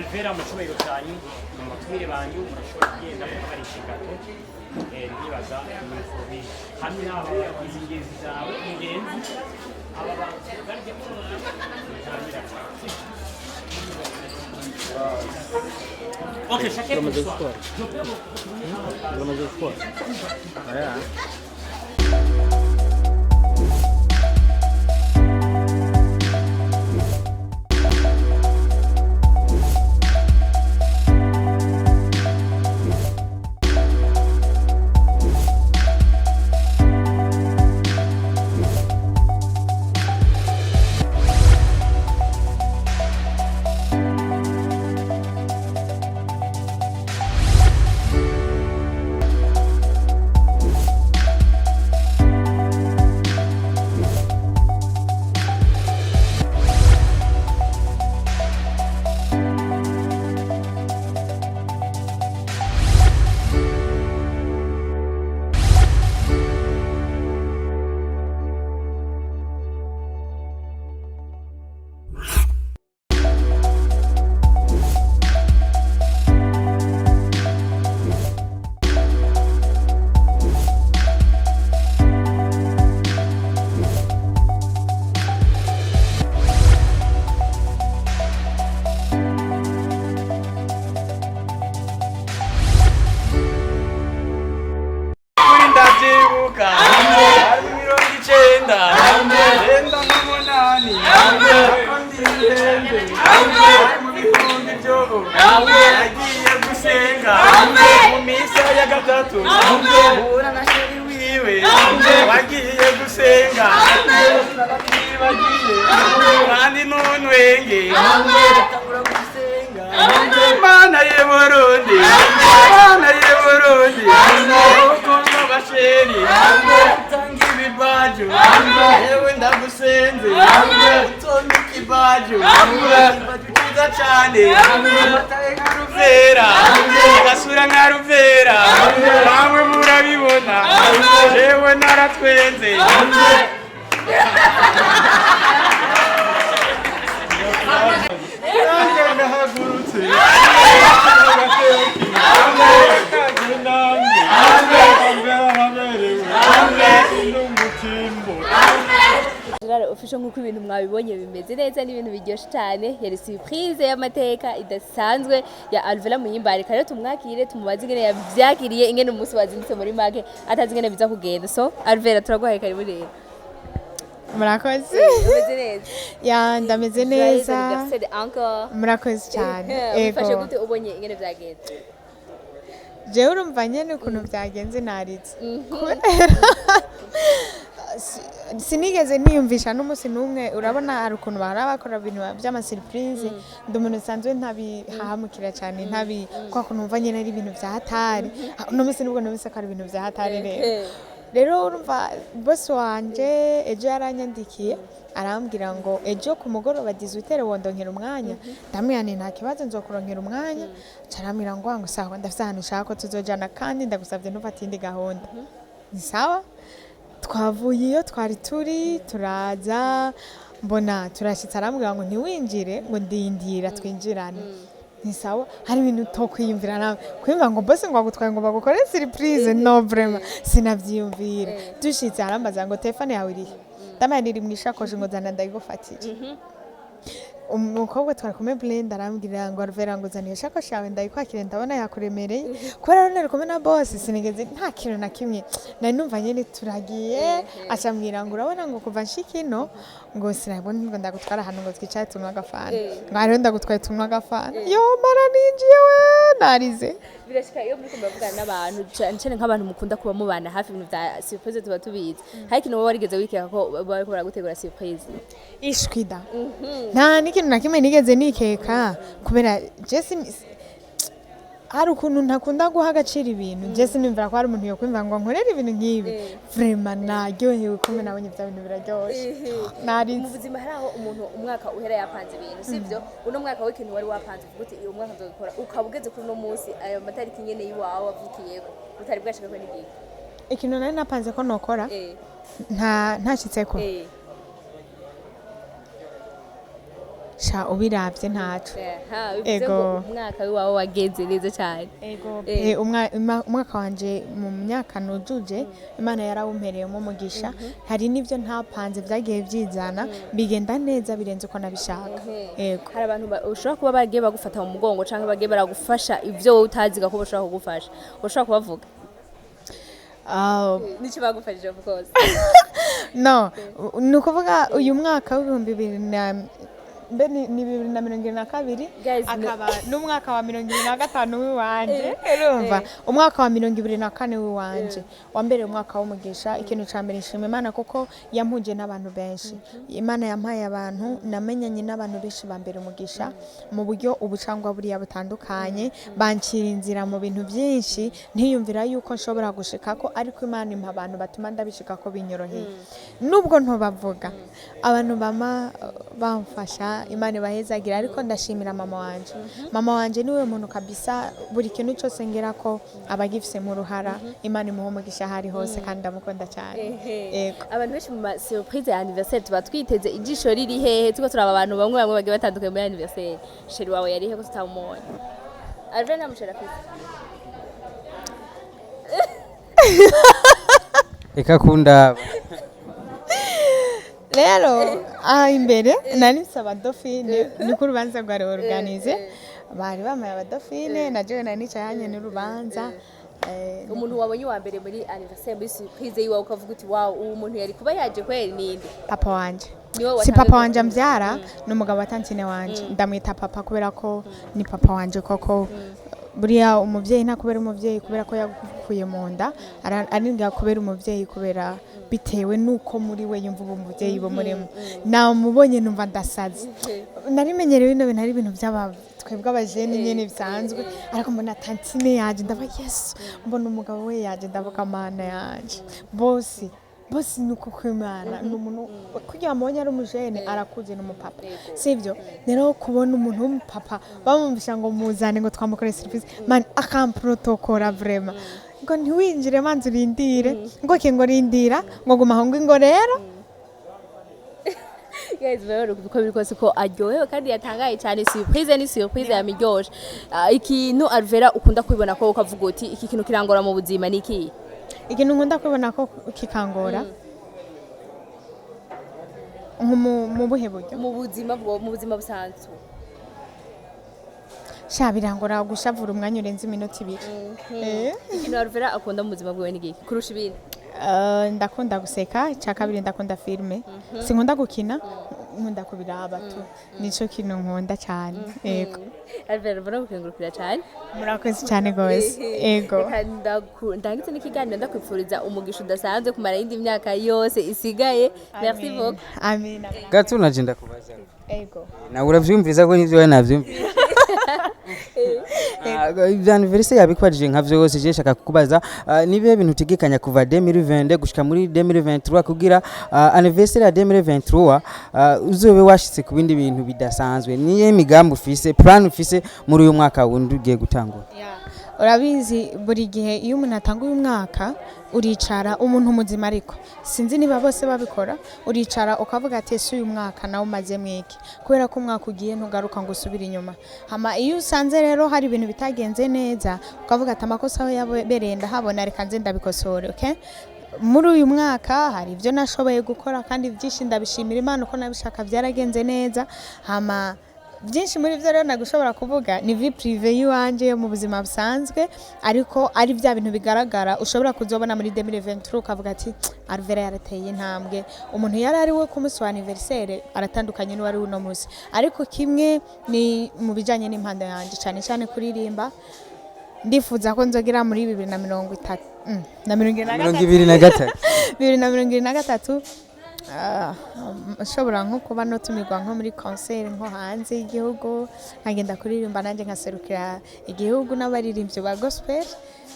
Alvella mu cyubahiro cyanyu mu matumire banyu murashobora kugenda mukabarisha gato nibaza n'ufubi hamwe n'abo ingenzi zawe ingenzi aba bantu barya Ok, chacun pour soi. Agiye gusenga mu misa ya gatatu uhura na sheri wiwe wagiye gusenga bagiye kandi n'unwenge atangura gusenga Mana ye Burundi Mana ye Burundi ukuntu basheri tanga ibibaju yewe ndagusenze utonde ikibaju cyane amataye nka ruvera agasura nka ruvera namwe murabibona jewe naratwenze ndahagurutse official nk'uko ibintu mwabibonye bimeze neza n'ibintu biryoshye cyane yari surprise y'amateka idasanzwe ya Alvella Muyimbare rero tumwakire tumubaze ingene yavyakiriye ingene umunsi wazindutse muri make atazi ingene biza kugenda so Alvella turaguhaye karibu rero murakoze umeze neza ya ndameze neza murakoze cyane ufashe gute ubonye ingene vyagenze jewe urumva nyene ukuntu vyagenze naritse sinigeze niyumvisha n'umunsi n'umwe urabona hari ukuntu bahora bakora ibintu by'ama surprise ndi umuntu usanzwe ntabihahamukira cyane ntabi kwa kuntu umva nyene ari ibintu vya hatari uno munsi nibwo numvise ko ari ibintu vya hatari rero urumva boss wanje ejo yaranyandikiye arambwira ngo ejo ku mugoroba 18 wondonkera umwanya ndamwiyane nta kibazo nzokuronkera umwanya carambwira ngo sawa ndafite ahantu ushaka ko tuzojana kandi ndagusavye ntufate indi gahunda ni sawa twavuye iyo twari turi turaza mbona turashitse arambwira ngo ntiwinjire ngo ndindira twinjirane ni sawa hari ibintu tokwiyumvira nawe kwimva ngo bose ngo agutwaye ngo bagukore surprise no vraiment sinavyiyumvira dushitse arambaza ngo telefone yawe irihe ndamanira mu ishakoje ngo zana ndayigufatira umukobwa twari kumwe blend arambwira ngo Alvella ngo zaniye ishakoshi yawe ndayikwakire ndabona yakuremereye kubera nari kumwe na boss sinigeze nta kintu na kimwe nari numva nyene turagiye acambwira ngo urabona ngo kuva nshikino ngo sinabona ngo ndagutwara hano ngo twicaye tunywa agafana ngo rero ndagutwaye tunywa agafana yo mara ninjiye we narize birashika iyo muri kumuvugana n'abantu cyane nk'abantu mukunda kuba mubana hafi ibintu bya surprise tuba tubizi hari ikintu warigeze wikeka ko bariko baragutegura surprise ishwida nta n'ikintu na kimwe nigeze nikeka kubera Jesse hari ukuntu ntakunda guha agaciro ibintu Jesse nimvira ko hari umuntu yo kwimva ngo nkorera ibintu nk'ibi vraiment naryohewe kumwe nabonye bya bintu biraryoshye nari mu buzima hari aho umuntu umwaka uhera yapanze ibintu sivyo uno mwaka w'ikintu wari wapanze uvuga uti uyu mwaka nzokora ukabugeze kuri no munsi ayo matariki nyene yiwawe wavukiyeko utari bwashaka ko n'igihe ikintu nari napanze ko nokora ntashitseko sha ubiravye ntaco bivuze ngo umwaka wawe wagenze neza cyane ego umwaka wanje mu myaka nujuje Imana yarawumpereyemo umugisha hari n'ivyo ntapanze vyagiye vyizana bigenda neza birenze uko nabishaka ego hari abantu ushobora kuba bagiye bagufata mu mugongo canke bagiye baragufasha ivyo wowe utaziga ko bashobora kugufasha ushobora kubavuga nico bagufashije of course no nukuvuga uyu mwaka w'ibihumbi 2022 akaba n'umwaka wa 2025 w'iwanje urumva umwaka wa 2024 w'iwanje wa mbere umwaka w'umugisha ikintu ca mbere nshima Imana kuko yampuje n'abantu benshi Imana yampaye abantu namenyanye n'abantu benshi ba mbere umugisha mu buryo ubucangwa buriya butandukanye bancira inzira mu bintu byinshi ntiyumvira yuko nshobora gushika ko ariko Imana impa abantu batuma ndabishika ko binyoroheye nubwo ntobavuga abantu bamfasha Imana bahezagira ariko ndashimira mama wanje niwe muntu kabisa buri kintu cyose ngera ko abagifise mu ruhara Imana imuhomugisha hari hose kandi ndamukunda cyane yego abantu benshi mu surprise ya anniversaire tuba twiteze ijisho riri hehe tuko turaba abantu bamwe bagiye batandukanye muri anniversaire sheri wawe yari he ko tutamubonye Alvella namushera afite ekakunda rero imbere nari nsaba Dauphine niko urubanza rwari organize bari bamaye abadofine na jewe nari nicayanye n'urubanza umuntu wabonye wa mbere muri anniversaire muri surprise yiwa ukavuga uti wow uwo muntu yari kuba yaje kweri ninde papa wanje si papa wanje ambyara n'umugabo wa tantine wanje ndamwita papa kubera ko ni papa wanje koko buriya umuvyeyi nta kubera umuvyeyi kubera ko yagukuye mu nda aringa kubera umuvyeyi kubera bitewe nuko muri we yumva umuvyeyi bo muremo na mubonye numva ndasaze narimenyerewe bino bintu ari ibintu by'aba twebwe abajene nyene bisanzwe ariko mbona tantine yaje ndaba yes mbona umugabo we yaje ndavuga mana yaje bosi nuko kwimana n'umuntu kugira amabonye ari umujene arakuze n'umupapa sivyo rero kubona umuntu w'umupapa bamumvisha ngo muzane ngo twamukore service man akamprotokora vraiment ngo ntiwinjire manzi urindire ngo kingo rindira ngo guma aho ngo rero guys rero uko bikose ko aryohewe kandi yatangaye cyane surprise ni surprise ya miryoshe ikintu Alvella ukunda kwibona ko ukavuga uti iki kintu kirangora mu buzima niki ikintu nkunda kwibona ko kikangora mu buhe buryo mu buzima busanzwe birangora gushavura umwanya urenze iminota 2 ikintu Alvella akunda mu buzima bwawe niki kurusha ibindi ndakunda guseka cya kabiri ndakunda filme sinkunda gukina nkunda kubiraba tu nico kintu nkunda cyane yego Alvella mbona gukengurukira cyane murakoze cyane gose yego ndangitse n'ikiganiro ndakwifuriza umugisha udasanzwe kumara indi myaka yose isigaye merci beaucoup amen gato naje ndakubaza yego na uravyumviriza ko nivyo navyumviriza anniversaire yabikwarije nka vyose je shaka kukubaza nibihe bintu utegekanya kuva 2020 gushika muri 2023 kugira anniversaire ya 2023 uzobe washitse ku bindi bintu bidasanzwe niye migambo ufise plan ufise muri uyu mwaka wundi ugiye gutangura urabizi buri gihe iyo umuntu atanguye umwaka uricara umuntu muzima ariko sinzi niba bose babikora uricara ukavuga ati ese uyu mwaka nawe umaze mwiki kubera ko umwaka ugiye ntugaruka ngo usubire inyuma hama iyo usanze rero hari ibintu bitagenze neza ukavuga ati amakosa aho yabereye ndahabona reka nze ndabikosore okay muri uyu mwaka hari ibyo nashoboye gukora kandi byinshi ndabishimira Imana uko nabishaka byaragenze neza hama byinshi muri byo rero nagushobora kuvuga ni vie prive yiwanje yo mu buzima busanzwe ariko ari bya bintu bigaragara ushobora kuzobona muri 2023 ukavuga ati Alvella yarateye intambwe umuntu yari ari we ku munsi wa anniversaire aratandukanye n'uwari uno munsi ariko kimwe ni mu bijanye n'impanda yanje cyane cyane kuririmba ndifuza ko nzogira muri 2023 na 2023 shobora nko kuba no tumirwa nko muri concert nko hanze y'igihugu nkagenda kuririmba nanjye nkaserukira igihugu n'abaririmbyi ba gospel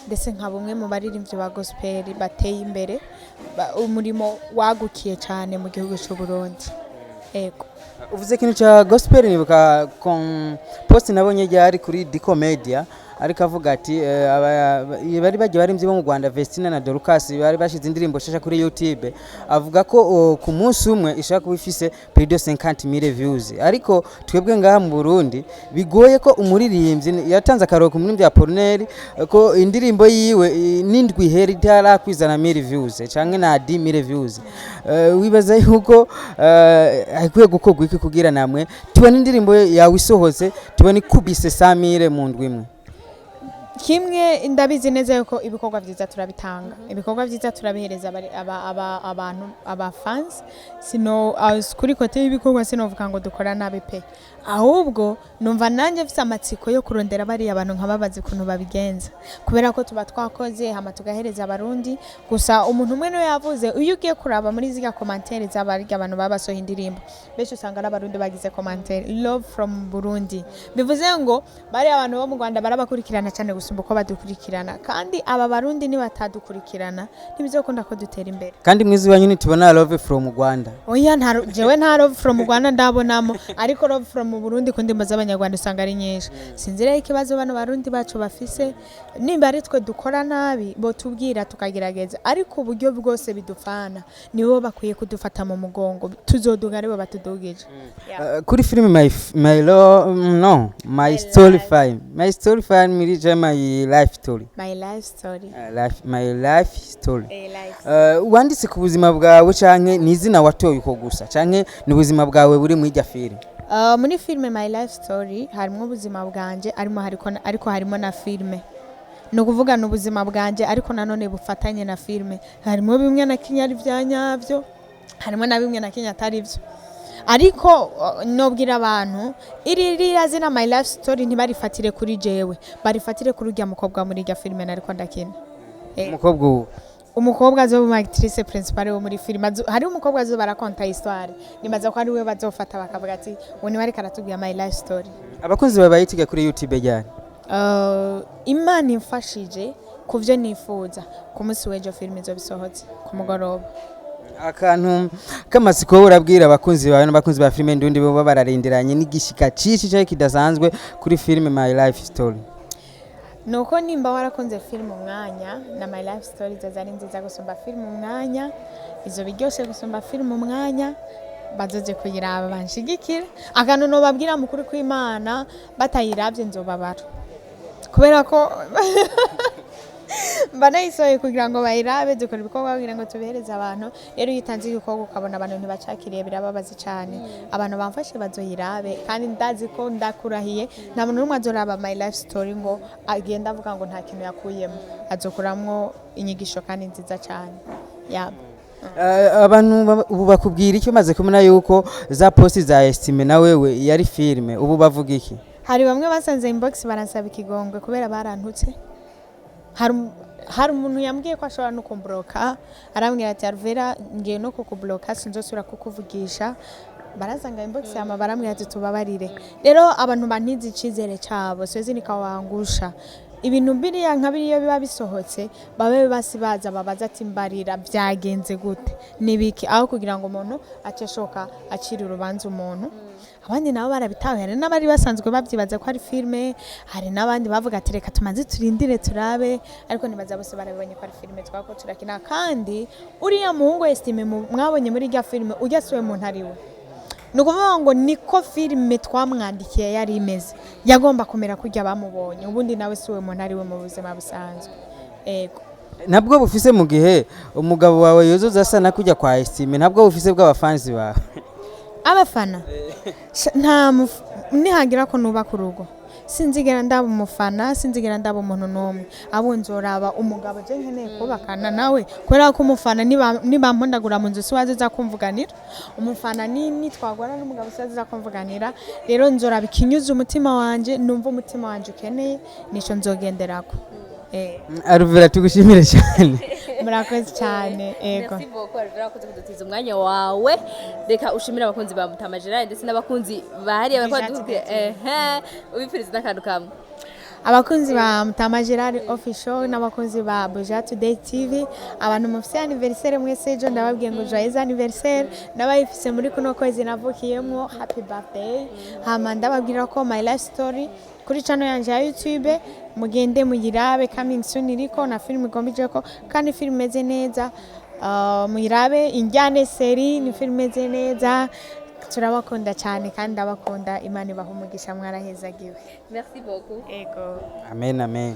ndetse nka bumwe mu baririmbyi ba gospel bateye imbere umurimo wagukiye cyane mu gihugu cy'u Burundi ego uvuze kintu cha gospel nibuka post nabonye ryari kuri Dico Media ariko avuga ati bari bagiye barimvye bo mu Rwanda Vestina na Dorcas bari bashize indirimbo shasha kuri YouTube avuga ko ku munsi umwe ishaka kuba ifise plus de 50,000 views ariko twebwe ngaha mu Burundi bigoye ko umuririmbyi yatanze akaroko muri bya Pornel ko indirimbo yiwe n'indwi heri itarakwizana 1000 views canke na 10,000 views wibaza yuko akwiye gukorwa iki kugira namwe tubona indirimbo yawe isohotse tubona ikubise 100,000 mu ndwi imwe kimwe ndabizi neza yuko ibikorwa byiza turabitanga ibikorwa byiza turabihereza abantu aba fans sino kuri kote y'ibikorwa sinovuga ngo dukora nabi pe ahubwo numva nanjye mfite amatsiko yo kurondera bari abantu nkababazi kuntu babigenza kubera ko tuba twakoze hama tugahereza abarundi gusa umuntu umwe no yavuze uyu ugiye kuraba muri ziga commentaire z'abarya abantu babasoha indirimbo besho usanga n'abarundi bagize commentaire love from Burundi bivuze ngo bari abantu bo mu Rwanda barabakurikirana cyane gusumba uko badukurikirana kandi aba barundi ni batadukurikirana ntibizokunda ko dutera imbere kandi mwizi wanyu nitubona love from Rwanda oya jewe nta love from Rwanda ndabonamo ariko love from Burundi kundi mbaza abanyarwanda usanga ari nyinshi sinzira ikibazo bano barundi bacu bafise nimba ari twe dukora nabi bo tubwira tukagerageza ariko uburyo bwose bidufana nibo bakwiye kudufata mu mugongo tuzoduga aribo batudugije kuri film my story fine mirije my life story wanditse ku buzima bwawe canke nizina watoye uko gusa canke ni ubuzima bwawe buri mu ijya film muri filme my life story harimo ubuzima bwanje ariko harimo na filme no kuvuga no ubuzima bwanje ariko nanone bufatanye na filme harimo bimwe na kinyari byanyavyo harimo na bimwe na kinya atari byo ariko nobwira abantu iri zina my life story ntibarifatire kuri jewe barifatire kuri ujya mukobwa muri ijya filme nariko ndakina umukobwa azoba actrice principale wo muri film hari umukobwa azoba rakonta histoire nimaza ko ari we bazofata bakavuga ati woni bari karatubwiye my life story abakunzi babayitiga kuri YouTube cyane Imana imfashije kuvyo nifuza ku munsi w'ejo film izo bisohotse ku mugoroba akantu kamasiko urabwira abakunzi bawe n'abakunzi ba filme ndundi bo bararindiranye n'igishika cici cyo kidasanzwe kuri film my life story nuko nimba warakunze film umwanya na my life story zazari nziza gusumba film umwanya izo biryoshe gusumba film umwanya bazoje kuyiraba banshigikira akantu no babwira mukuri kw'Imana batayiravye nzobabara kubera ko banayisoye kugira ngo bayirabe dukora ibikorwa kugira ngo tubihereze abantu rero yitanze ibikorwa ukabona abantu ntibacakiriye birababazi cyane abantu bamfashe bazoyirabe kandi ndazi ko ndakurahiye nta muntu n'umwe azoraba my life story ngo agenda avuga ngo nta kintu yakuyemo azokuramwo inyigisho kandi nziza cyane abantu ubu bakubwira icyo maze kumena yuko za posti za estime na wewe yari filme ubu bavuga iki hari bamwe basanze inbox baransaba ikigongwe kubera barantutse hari umuntu yambwiye ko ashobora no kumbloka arambwira ati Alvella ngiye no kukubloka sinzosubira kukuvugisha barazanga inbox yama barambwira ati tubabarire rero abantu bantize icizere cyabo sozi nikawangusha ibintu biriya nkabiriyo biba bisohotse babe basibaza babaza ati mbarira byagenze gute nibiki aho kugira ngo umuntu aceshoka akiri urubanza umuntu abandi nabo barabitawe hari n'abari basanzwe babyibaza ko ari filme hari n'abandi bavuga ati reka tumanze turindire turabe ariko nibaza bose barabonye ko ari filme twako turakina kandi uriya muhungu estime mwabonye muri rya filme ujyasuwe mu ntariwe nukuvuga ngo niko filme twamwandikiye yari imeze yagomba kumera kujya bamubonye ubundi nawe siwe mu ntariwe mu buzima busanzwe ego nabwo bufise mu gihe umugabo wawe yozoza asana kujya kwa estime nabwo bufise bw'abafanzi bawe abafana nihagira ko nuba ku rugo sinzigera ndaba umufana sinzigera ndaba umuntu n'umwe abo nzoraba umugabo je nkeneye kubakana nawe kubera ko umufana nibampondagura mu nzu siwaze za kumvuganira umufana ni twagwana n'umugabo siwaze za kumvuganira rero nzoraba ikinyuza umutima wanje numva umutima wanje ukeneye nico nzogenderako Alvella tugushimire cyane murakoze cyane ego merci beaucoup Alvella ko kudutiza umwanya wawe reka ushimira abakunzi ba Mutama Gerard ndetse n'abakunzi bahari abakwadukire ubipfiriza n'akantu kamwe abakunzi ba Mutama Gerard official n'abakunzi ba Buja Today TV, abantu mufite anniversaire mwese ejo ndababwiye ngo joyeux anniversaire, n'abayifise muri kuno kwezi navukiyemo happy birthday. Hama ndababwira ko my life story kuri channel yanje ya YouTube mugende muyirabe, coming soon iriko na film igombije ko kandi film meze neza. Muyirabe injyane seri ni film meze neza, turabakunda cyane kandi abakunda Imana ibaha umugisha mwarahezagiwe. Merci beaucoup. Ego. Amen, amen.